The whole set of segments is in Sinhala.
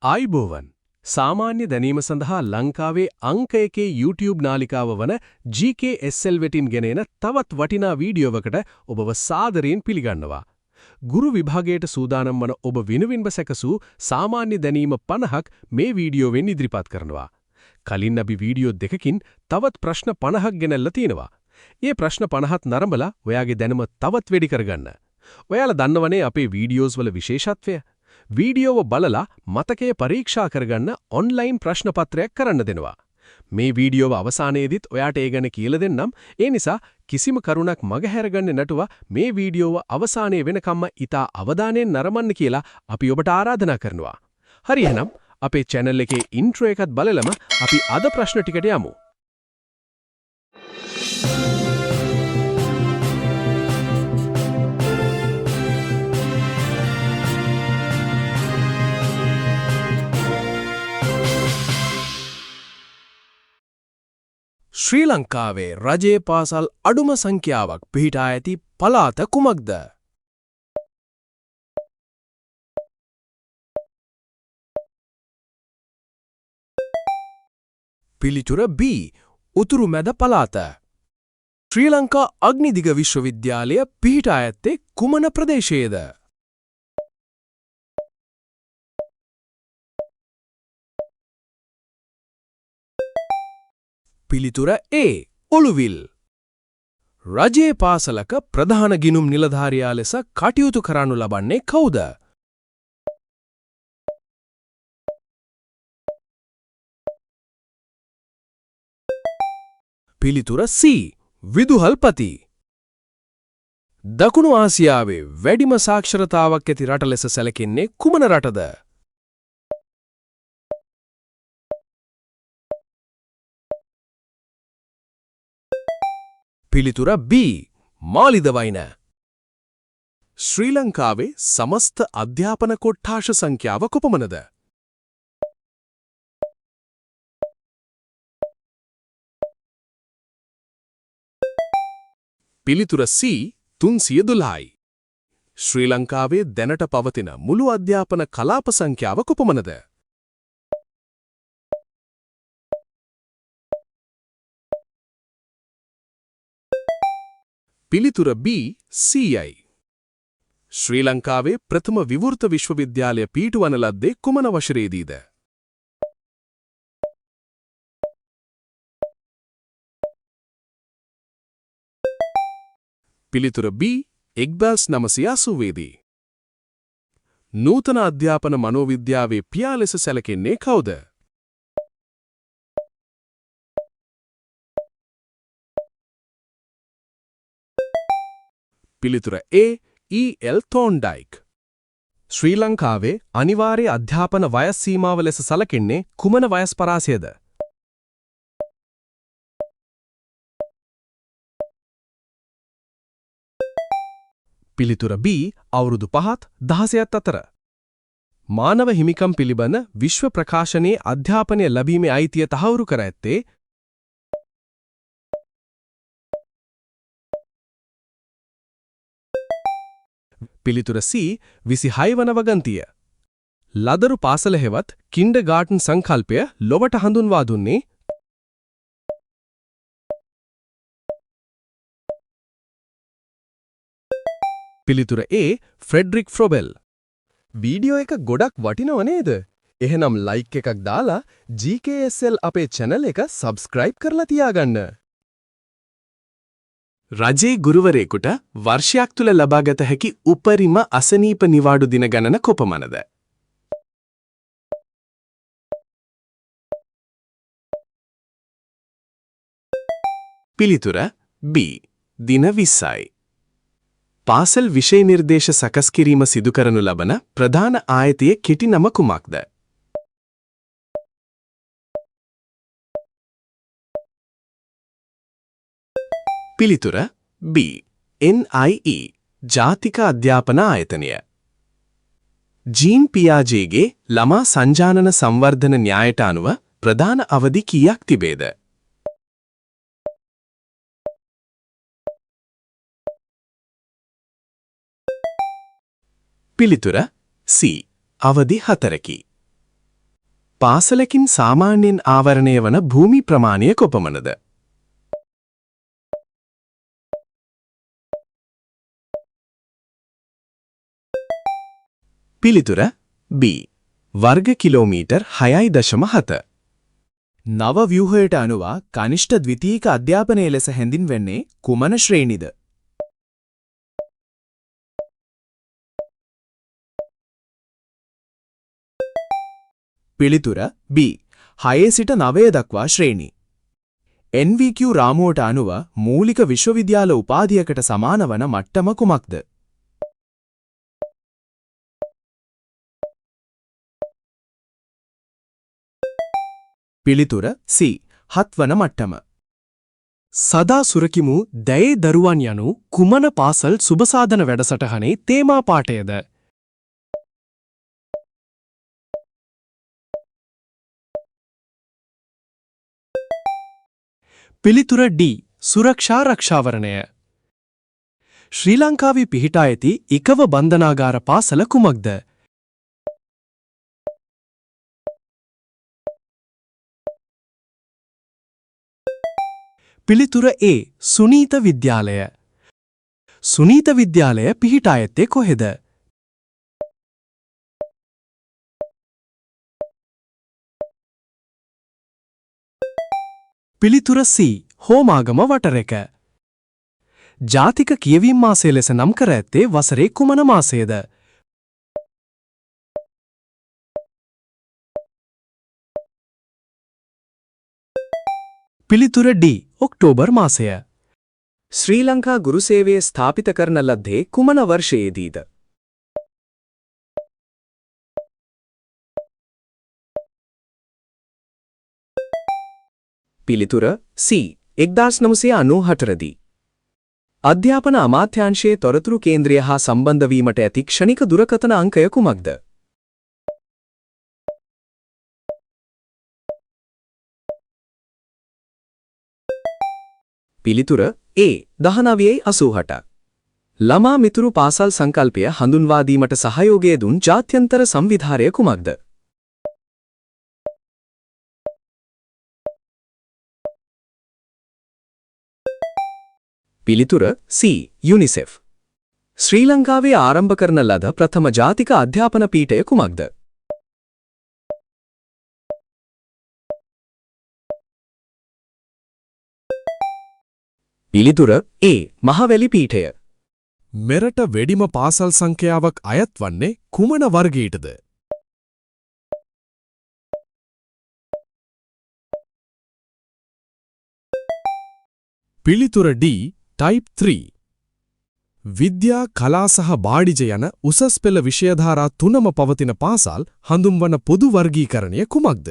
ආයිබෝවන් සාමාන්‍ය දැනීම සඳහා ලංකාවේ අංක 1 YouTube නාලිකාව වන GKSL වෙටින් ගෙනෙන තවත් වටිනා වීඩියෝවකට ඔබව සාදරයෙන් පිළිගන්නවා. ගුරු විභාගයට සූදානම් වන ඔබ විනුවින්බ සැකසූ සාමාන්‍ය දැනීම 50ක් මේ වීඩියෝවෙන් ඉදිරිපත් කරනවා. කලින් අපි වීඩියෝ දෙකකින් තවත් ප්‍රශ්න 50ක් ගෙනල්ලා තිනවා. මේ ප්‍රශ්න 50ත් නරඹලා ඔයාගේ දැනුම තවත් වැඩි කරගන්න. ඔයාලා දන්නවනේ අපේ වීඩියෝස් වල විශේෂත්වය. වීඩියෝව බලලා මතකයේ පරීක්ෂා කරගන්න ඔන්ලයින් ප්‍රශ්න පත්‍රයක් කරන්න දෙනවා. මේ වීඩියෝව අවසානයේදීත් ඔයාට ඒ ගැන කියලා දෙන්නම්. ඒ නිසා කිසිම කරුණක් මගහැරගන්නේ නැතුව මේ වීඩියෝව අවසානයේ වෙනකම්ම ඉතා අවධානයෙන් නරඹන්න කියලා අපි ඔබට ආරාධනා කරනවා. හරි එහෙනම් අපේ channel එකේ intro එකත් බලලම අපි අද ප්‍රශ්න ටිකට යමු. ශ්‍රී ලංකාවේ රජයේ පාසල් අඩුම සංඛ්‍යාවක් පිහිටා ඇති පළාත කුමක්ද? පිළිතුර B. උතුරු මැද පළාත. ශ්‍රී ලංකා අග්නිදිග විශ්වවිද්‍යාලය පිහිටා ඇත්තේ කුමන ප්‍රදේශයේද? පිළිතුර A. ඔළුවිල්. රජයේ පාසලක ප්‍රධාන ගිණුම් නිලධාරියා ලෙස කටයුතු කරනු ලබන්නේ කවුද? පිළිතුර C. විදුහල්පති. දකුණු ආසියාවේ වැඩිම සාක්ෂරතාවක් ඇති රට ලෙස සැලකෙන්නේ කුමන රටද? පිළිතුර B. මාලිදවයින. ශ්‍රී ලංකාවේ සමස්ත අධ්‍යාපන කොට්ඨාශ සංඛ්‍යාව කොපමණද? පිළිතුර C. 312යි. ශ්‍රී ලංකාවේ දැනට පවතින මුළු අධ්‍යාපන කලාප සංඛ්‍යාව කොපමණද? පිළිතුර B. 100යි. ශ්‍රී ලංකාවේ ප්‍රථම විවෘත විශ්වවිද්‍යාලය පිහිටුවන ලද්දේ කුමන වසරේදීද? පිළිතුර B. 1980 දී. නූතන අධ්‍යාපන මනෝවිද්‍යාවේ පියා ලෙස සැලකෙන්නේ කවුද? පිළිතුර A. E.L. තෝන්ඩයික්. ශ්‍රී ලංකාවේ අනිවාර්ය අධ්‍යාපන වයස් සීමාව ලෙස සැලකෙන්නේ කුමන වයස් පරාසයද? පිළිතුර B. අවුරුදු 5ත් 16ත් අතර. මානව හිමිකම් පිළිබඳ විශ්ව ප්‍රකාශනයේ අධ්‍යාපනය ලැබීමේ අයිතිය තහවුරු කර ඇත්තේ පිළිතුර C. 26 වන වගන්තිය. ලදරු පාසල හෙවත් කින්ඩර්ගාටන් සංකල්පය ලොවට හඳුන්වා දුන්නේ පිළිතුර A. ෆ්‍රෙඩරික් ෆ්‍රොබෙල්. වීඩියෝ එක ගොඩක් වටිනව නේද? එහෙනම් ලයික් එකක් දාලා GKSL අපේ channel එක subscribe කරලා තියාගන්න. රජයේ ගුරුවරයෙකුට වර්ෂයක් තුල ලබාගත හැකි උපරිම අසනීප නිවාඩු දින ගණන කොපමණද? පිළිතුර B. දින 20යි. පාසල් විෂය නිර්දේශ සකස් කිරීම සිදු කරනු ලබන ප්‍රධාන ආයතනයේ කෙටි නම කුමක්ද? පිළිතුර B. NIE ජාතික අධ්‍යාපන ආයතනය. ජීන් පියාජේගේ ළමා සංජානන සංවර්ධන න්‍යායට අනුව ප්‍රධාන අවධි කීයක් තිබේද? පිළිතුර C. අවධි 4කි. පාසලකින් සාමාන්‍යයෙන් ආවරණය වන භූමි ප්‍රමාණය කොපමණද? පිළිතුර B. වර්ග කිලෝමීටර් 6.7. නව ව්‍යුහයට අනුව කනිෂ්ඨ ද්විතීයික අධ්‍යාපනයේ ලෙස හැඳින්වෙන්නේ කුමන ශ්‍රේණිද? පිළිතුර B. 6 සිට 9 දක්වා ශ්‍රේණි. NVQ රාමුවට අනුව මූලික විශ්වවිද්‍යාල උපාධියකට සමාන වන මට්ටම කුමක්ද? පිළිතුර C. 7 වන මට්ටම. සදා සුරකිමු දැයේ දරුවන් යනු කුමන පාසල් සුබසාධන වැඩසටහනේ තේමා පාඨයද? පිළිතුර D. සුරක්ෂා රක්ෂාවරණය. ශ්‍රී ලංකාවේ පිහිටා ඇති එකව බන්ධනාගාර පාසල කුමක්ද? පිළිතුර A. සුනීත විද්‍යාලය. සුනීත විද්‍යාලය පිහිටා ඇත්තේ කොහෙද? පිළිතුර C. හෝමාගම වටරෙක. ජාතික කියවීම් මාසය ලෙස නම් කර ඇත්තේ වසරේ කුමන මාසයේද? පිළිතුර D. ඔක්තෝබර් මාසය. ශ්‍රී ලංකා ගුරු සේවය ස්ථාපිත කරන ලද්දේ කුමන වර්ෂයේදීද? පිළිතුර C. 1994 දී. අධ්‍යාපන අමාත්‍යාංශයේ තොරතුරු කේන්ද්‍රය හා සම්බන්ධ වීමට ඇති ක්ෂණික දුරකථන අංකය කුමක්ද? පිළිතුර A. 1988. ළමා මිතුරු පාසල් සංකල්පය හඳුන්වා දීමට සහයෝගය දුන් ජාත්‍යන්තර සංවිධානය කුමක්ද? පිළිතුර C. UNICEF. ශ්‍රී ලංකාවේ ආරම්භ කරන ලද ප්‍රථම ජාතික අධ්‍යාපන පීඨය කුමක්ද? පිළිතුර A. මහවැලි පීඨය. මෙරට වැඩිම පාසල් සංඛ්‍යාවක් අයත් වන්නේ කුමන වර්ගයටද? පිළිතුර D. Type 3. විද්‍යා, කලා සහ වාණිජ යන උසස් පෙළ විෂයධාරා තුනම පවතින පාසල් හඳුන්වන පොදු වර්ගීකරණය කුමක්ද?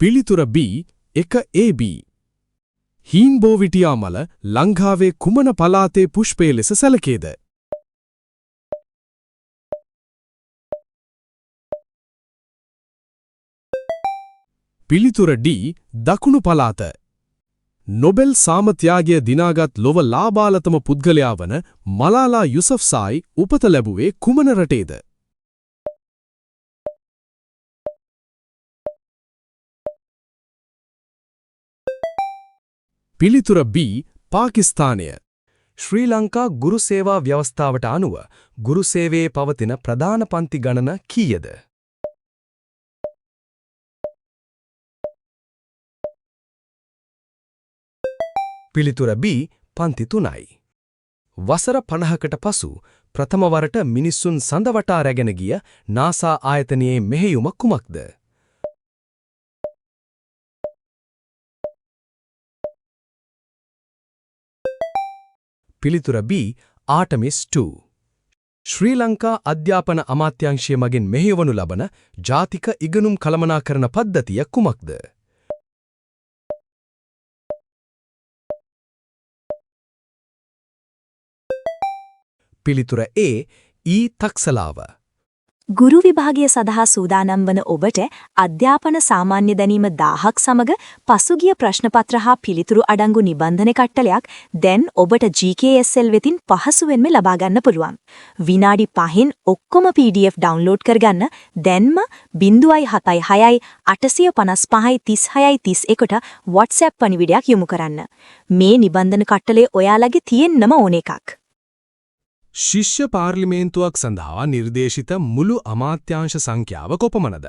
පිළිතුර B. 1AB. හීන්බෝවිටියාමල ලංකාවේ කුමන පළාතේ පුෂ්පය ලෙස සැලකේද? පිළිතුර D. දකුණු පළාත. නොබෙල් සාමත්‍යාගය දිනාගත් ලොව ලාබාලතම පුද්ගලයා වන මලාලා යුසෆ්සායි උපත ලැබුවේ කුමන රටේද? පිළිතුර B. පාකිස්තානය. ශ්‍රී ලංකා ගුරු සේවා ව්‍යවස්ථාවට අනුව ගුරු සේවයේ පවතින ප්‍රධාන පන්ති ගණන කීයද? පිළිතුර B. පන්ති 3යි. වසර 50කට පසු ප්‍රථම වරට මිනිස්සුන් සඳ වටා රැගෙන ගිය නාසා ආයතනයේ මෙහෙයුම කුමක්ද? පිළිතුර B. ආටමිස් 2. ශ්‍රී ලංකා අධ්‍යාපන අමාත්‍යාංශය මගින් මෙහෙයවනු ලබන ජාතික ඉගෙනුම් කළමනාකරණ පද්ධතිය කුමක්ද? පිළිතුර A. තක්සලාව. ගුරු විභාගය සඳහා සූදානම් වන ඔබට අධ්‍යාපන සාමාන්‍ය දැනීම 1000ක් සමග පසුගිය ප්‍රශ්නපත්‍ර හා පිළිතුරු අඩංගු නිබන්ධන කට්ටලයක් දැන් ඔබට GKSL වෙතින් පහසුවෙන්ම ලබා ගන්න පුළුවන්. විනාඩි 5න් ඔක්කොම PDF ඩවුන්ලෝඩ් කරගන්න දැන්ම 076 855 36 31ට WhatsApp පණිවිඩයක් යොමු කරන්න. මේ නිබන්ධන කට්ටලේ ඔයාලගේ තියෙන්නම ඕන එකක්. ශිෂ්‍ය පාර්ලිමේන්තුවක් සඳහා නිර්දේශිත මුළු අමාත්‍යාංශ සංඛ්‍යාව කොපමණද?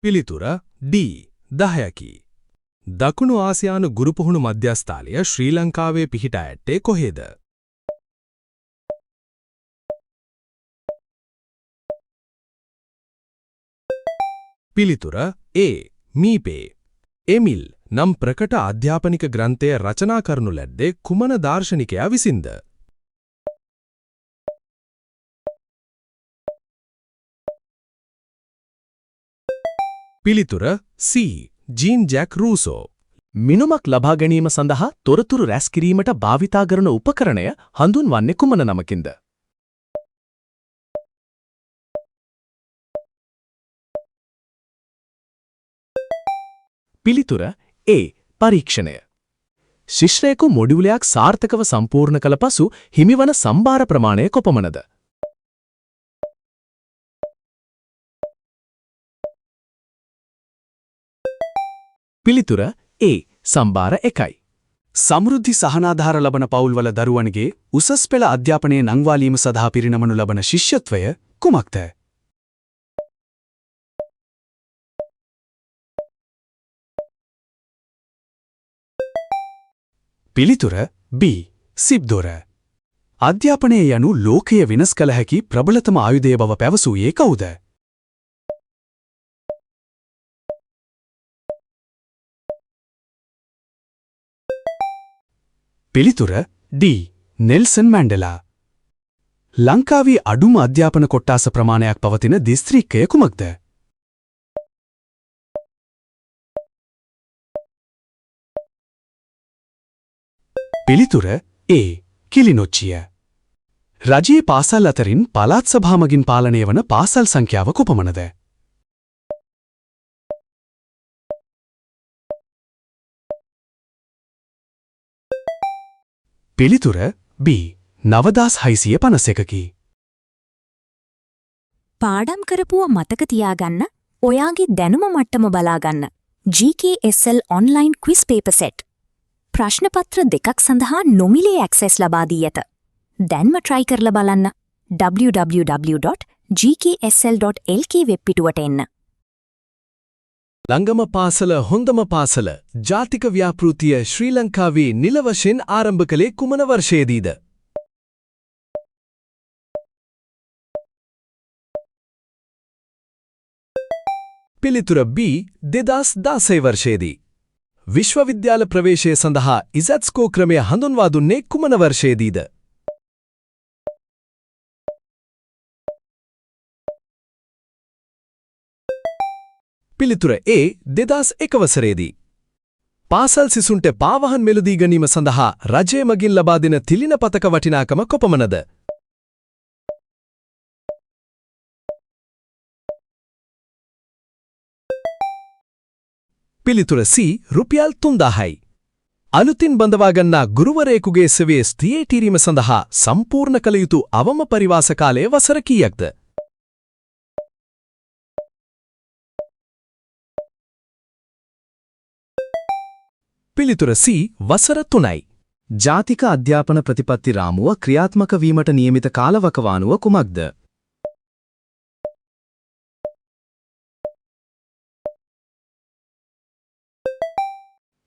පිළිතුර D 10කි. දකුණු ආසියානු ගුරු පුහුණු මධ්‍යස්ථානය ශ්‍රී ලංකාවේ පිහිටා ඇත්තේ කොහෙද? පිළිතුර A මීපේ. එමිල් නම් ප්‍රකට අධ්‍යාපනික ග්‍රන්ථය රචනා කරනු ලැබ්දේ කුමන දාර්ශනිකයා විසින්ද? පිළිතුර C ජීන් ජැක් රූසෝ. මිනුමක් ලබා ගැනීම සඳහා තොරතුරු රැස් කිරීමට භාවිතා කරන උපකරණය හඳුන්වන්නේ කුමන නමකින්ද? පිළිතුර A පරීක්ෂණය. ශිෂ්‍යයෙකු මොඩියුලයක් සාර්ථකව සම්පූර්ණ කළ පසු හිමිවන සම්භාර ප්‍රමාණය කොපමණද? පිළිතුර A සම්භාර 1යි. සමෘද්ධි සහනාධාර ලබන පවුල්වල දරුවන්ගේ උසස් පෙළ අධ්‍යාපනයේ නංවාලීම සඳහා පිරිනමනු ලබන ශිෂ්‍යත්වය කුමක්ද? පිළිතුර B සිබ්දොර. අධ්‍යාපනය යනු ලෝකය වෙනස් කළ හැකි ප්‍රබලතම ආයුධය බව පැවසුයේ කවුද? පිළිතුර D නෙල්සන් මැන්ඩෙලා. ලංකාවේ අඩුම අධ්‍යාපන කොට්ටාස ප්‍රමාණයක් පවතින දිස්ත්‍රික්කය කුමක්ද? පිළිතුර A කිලිනොච්චිය. රජයේ පාසල් අතරින් පළාත් සභා මගින් පාලනය වන පාසල් සංඛ්‍යාව කොපමණද? පිළිතුර B 9651කි. පාඩම් කරපුව මතක තියාගන්න, ඔයාගේ දැනුම මට්ටම බලාගන්න. GKSL online quiz paper set. ප්‍රශ්නපත්‍ර දෙකක් සඳහා නොමිලේ ඇක්සස් ලබා දී ඇත. දැන්ම try කරලා බලන්න. www.gksl.lk වෙබ් පිටුවට එන්න. ළඟම පාසල හොඳම පාසල ජාතික ව්‍යාපෘතිය ශ්‍රී ලංකාවේ නිල වශයෙන් ආරම්භ කළේ කුමන වර්ෂයේදීද? පිළිතුර B 2016 වර්ෂයේදී. විශ්වවිද්‍යාල ප්‍රවේශය සඳහා ඉසැට්ස්කෝ ක්‍රමය හඳුන්වා දුන්නේ කුමන වර්ෂයේදීද? පිළිතුර A 2001 වසරේදී. පාසල් සිසුන්ට පාවහන් මෙලදී ගැනීම සඳහා රජය මගින් ලබා දෙන තිලින පතක වටිනාකම කොපමණද? පිළිතුර C රුපියල් 3000යි. අලුතින් බඳවා ගන්නා ගුරුවරයෙකුගේ සෙවයේ ස්ථිරීම සඳහා සම්පූර්ණ කළ යුතු අවම පරිවාස කාලය වසර කීයක්ද? පිළිතුර C වසර 3යි. ජාතික අධ්‍යාපන ප්‍රතිපත්ති රාමුව ක්‍රියාත්මක වීමට නියමිත කාලවකවානුව කුමක්ද?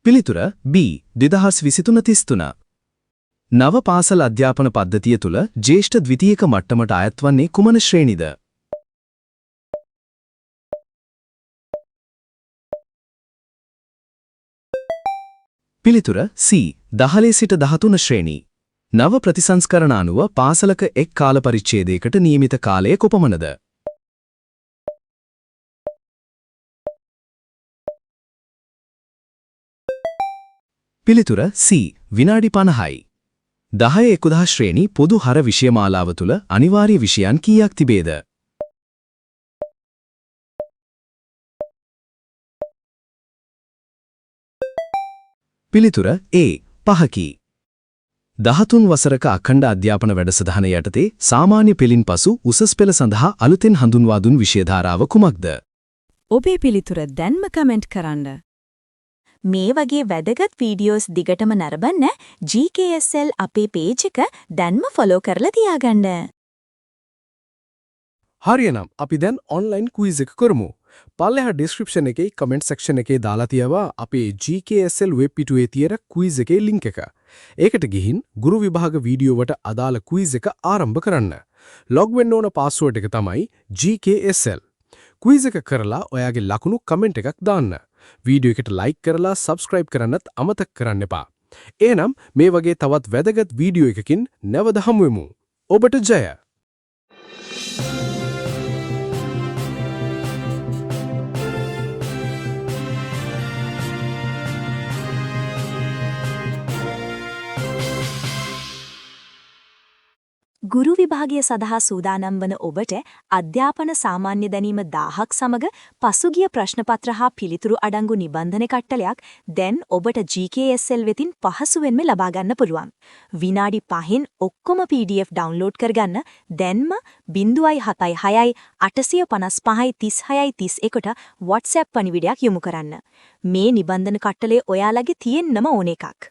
පිළිතුර B 2023. නව පාසල් අධ්‍යාපන පද්ධතිය තුළ ජ්‍යෙෂ්ඨ ද්විතීයක මට්ටමට අයත් වන්නේ කුමන ශ්‍රේණිද? පිළිතුර C 10 සිට 13 ශ්‍රේණි. නව ප්‍රතිසංස්කරණ අනුව පාසලක එක් කාල පරිච්ඡේදයකට නියමිත කාලය කොපමණද? පිළිතුර C විනාඩි 50යි. 10-11 ශ්‍රේණි පොදු හර විෂයමාලාව තුළ අනිවාර්ය විෂයන් කීයක් තිබේද? පිළිතුර A 5කි. 13 වසරක අඛණ්ඩ අධ්‍යාපන වැඩසටහන යටතේ සාමාන්‍ය පෙළින් පසු උසස් පෙළ සඳහා අලුතෙන් හඳුන්වා දුන් විෂය ධාරාව කුමක්ද? ඔබේ පිළිතුර දැන්ම කමෙන්ට් කරන්න. මේ වගේ වැදගත් වීඩියෝස් දිගටම නරඹන්න GKSL අපේ පේජ් එක දැන්ම ෆලෝ කරලා තියාගන්න. හරියනම් අපි දැන් ඔන්ලයින් ක්විස් එක කරමු. පල්ලෙහා ඩිස්ක්‍රිප්ෂන් එකේ කමෙන්ට් සෙක්ෂන් එකේ දාලා තියවා අපේ GKSL වෙබ් පිටුවේ තියෙන ක්විස් එකේ ලින්ක් එක. ඒකට ගිහින් ගුරු විභාග වීඩියෝ වලට අදාළ ක්විස් එක ආරම්භ කරන්න. ලොග් වෙන්න ඕන පාස්වර්ඩ් එක තමයි GKSL. ක්විස් එක කරලා ඔයාගේ ලකුණු කමෙන්ට් එකක් දාන්න. වීඩියෝ එකට ලයික් කරලා සබ්ස්ක්‍රයිබ් කරන්නත් අමතක කරන්න එපා. එහෙනම් මේ වගේ තවත් වැදගත් වීඩියෝ එකකින් නැවත හමු වෙමු. ඔබට ජය! ගුරු විභාගය සඳහා සූදානම් වන ඔබට අධ්‍යාපන සාමාන්‍ය දැනීම 1000ක් සමග පසුගිය ප්‍රශ්නපත්‍ර හා පිළිතුරු අඩංගු නිබන්ධන කට්ටලයක් දැන් ඔබට GKSL වෙතින් පහසුවෙන්ම ලබා ගන්න පුළුවන්. විනාඩි 5න් ඔක්කොම PDF ඩවුන්ලෝඩ් කරගන්න දැන්ම 076 855 36 31ට WhatsApp පණිවිඩයක් යොමු කරන්න. මේ නිබන්ධන කට්ටලේ ඔයාලගේ තියෙන්නම ඕන එකක්.